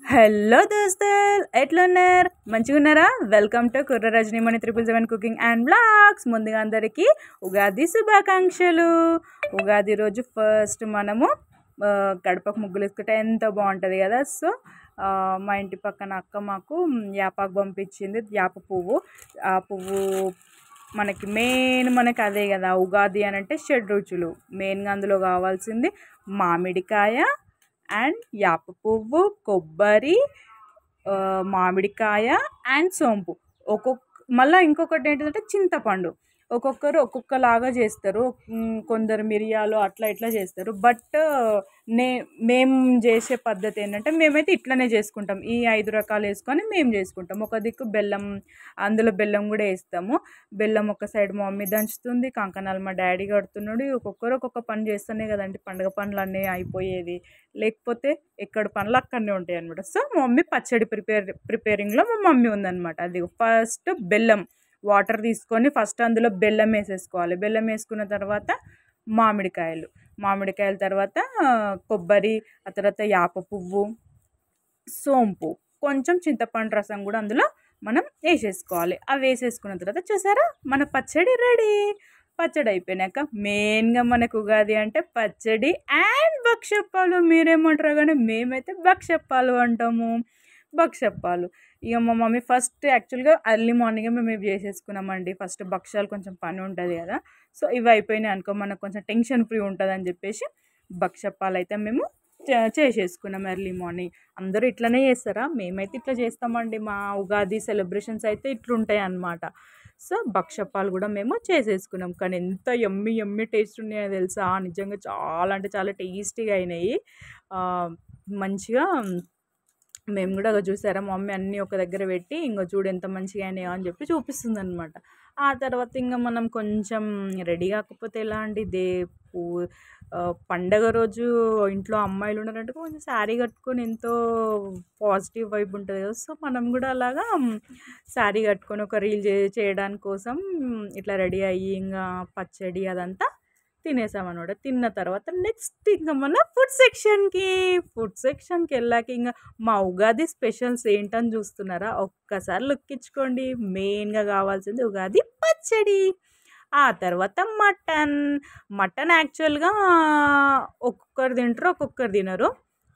hello దోస్తులు ఎట్లున్నారు మంచిగున్నారా welcome to కుర్ర రజనీమణి 777 కుకింగ్ అండ్ బ్లాగ్స్ ముందుగా అందరికీ ఉగాది శుభాకాంక్షలు ఉగాది రోజు ఫస్ట్ మనము గడపకు ముగ్గులు వేసుకుంటే ఎంత బాగుంటుంది కదా సో మా ఇంటి పక్కన అక్క మాకు యాపాకు పంపించింది యాప పువ్వు ఆ పువ్వు మనకి మనకి అదే కదా ఉగాది అని అంటే షడ్ రుచులు మెయిన్గా అందులో కావాల్సింది మామిడికాయ అండ్ యాప పువ్వు కొబ్బరి మామిడికాయ అండ్ సోంపు మళ్ళీ ఇంకొకటి ఏంటంటే చింతపండు ఒక్కొక్కరు ఒక్కొక్కలాగా చేస్తారు కొందరు మిరియాలు అట్లా ఇట్లా చేస్తారు బట్ మేము చేసే పద్ధతి ఏంటంటే మేమైతే ఇట్లనే చేసుకుంటాం ఈ 5 రకాలు వేసుకొని మేము చేసుకుంటాం ఒక దిక్కు బెల్లం అందులో బెల్లం కూడా వేస్తాము బెల్లం ఒక సైడ్ మా మమ్మీ దంచుతుంది కంకణాలు మా డాడీ కడుతున్నాడు ఒక్కొక్కరు ఒక్కొక్క పని చేస్తూనే కదండి పండుగ పనులు అన్నీ అయిపోయేది లేకపోతే ఎక్కడ పనులు అక్కడనే ఉంటాయి అనమాట సో మా మమ్మీ పచ్చడి ప్రిపేరింగ్లో మా మమ్మీ ఉందన్నమాట అది ఫస్ట్ బెల్లం వాటర్ తీసుకొని ఫస్ట్ అందులో బెల్లం వేసేసుకోవాలి బెల్లం వేసుకున్న తర్వాత మామిడికాయల తర్వాత కొబ్బరి ఆ తర్వాత యాప పువ్వు సోంపు కొంచెం చింతపండు రసం కూడా అందులో మనం వేసేసుకోవాలి అవి వేసేసుకున్న తర్వాత చూసారా మన పచ్చడి రెడీ పచ్చడి అయిపోయినాక మెయిన్గా మనకు ఉగాది అంటే పచ్చడి అండ్ భక్షప్పాలు మీరేమంటారు కానీ మేమైతే భక్షప్పాలు అంటాము భక్షప్పాలు ఇక మా మమ్మీ ఫస్ట్ యాక్చువల్గా ఎర్లీ మార్నింగే మేము ఇవి చేసేసుకున్నామండి ఫస్ట్ భక్షాలు కొంచెం పని ఉంటుంది కదా సో ఇవి అయిపోయినాయి అనుకో మనకు కొంచెం టెన్షన్ ఫ్రీ ఉంటుంది అని చెప్పేసి భక్షప్పాలు అయితే మేము చేసేసుకున్నాం ఎర్లీ మార్నింగ్ అందరూ ఇట్లనే చేస్తారా మేమైతే ఇట్లా చేస్తామండి మా ఉగాది సెలబ్రేషన్స్ అయితే ఇట్లుంటాయి అన్నమాట సో భక్షప్పాలు కూడా మేము చేసేసుకున్నాం కానీ ఎంత యమ్మీ టేస్ట్ ఉన్నాయో తెలుసా నిజంగా చాలా అంటే చాలా టేస్టీగా అయినాయి మంచిగా మేము కూడా చూసారా మా మమ్మీ అన్నీ ఒక దగ్గర పెట్టి ఇంకో చూడు ఎంత మంచిగా అయినాయో అని చెప్పి చూపిస్తుంది అనమాట ఆ తర్వాత ఇంకా మనం కొంచెం రెడీ కాకపోతే ఎలా అండి పండగ రోజు ఇంట్లో అమ్మాయిలు ఉన్నారంటే కొంచెం శారీ కట్టుకొని ఎంతో పాజిటివ్ వైబ్ ఉంటుంది కదా సో మనం కూడా అలాగా శారీ కట్టుకొని ఒక రీల్ చేయడానికి కోసం ఇట్లా రెడీ అయ్యి ఇంకా పచ్చడి అదంతా తినేసామన్నమాట తిన్న తర్వాత నెక్స్ట్ ఇంకా మన ఫుడ్ సెక్షన్కి వెళ్ళాక ఇంకా మా ఉగాది స్పెషల్స్ ఏంటని చూస్తున్నారా ఒక్కసారి లుక్ ఇచ్చుకోండి మెయిన్గా కావాల్సింది ఉగాది పచ్చడి ఆ తర్వాత మటన్ యాక్చువల్గా ఒక్కొక్కరు తింటారు ఒక్కొక్కరు తినరు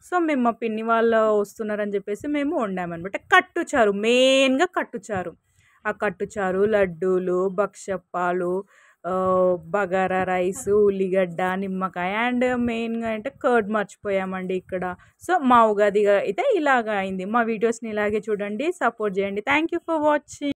సో మేము మా పిన్ని వాళ్ళు వస్తున్నారని చెప్పేసి మేము వండామన్నమాట కట్టుచారు మెయిన్గా కట్టుచారు ఆ కట్టుచారు లడ్డూలు భక్షప్పాలు బగారా రైస్ ఉల్లిగడ్డ నిమ్మకాయ అండ్ మెయిన్గా అంటే కర్డ్ మర్చిపోయామండి ఇక్కడ సో మా ఉగాదిగా అయితే ఇలాగ అయింది మా వీడియోస్ని ఇలాగే చూడండి సపోర్ట్ చేయండి థ్యాంక్ యూ ఫర్ వాచింగ్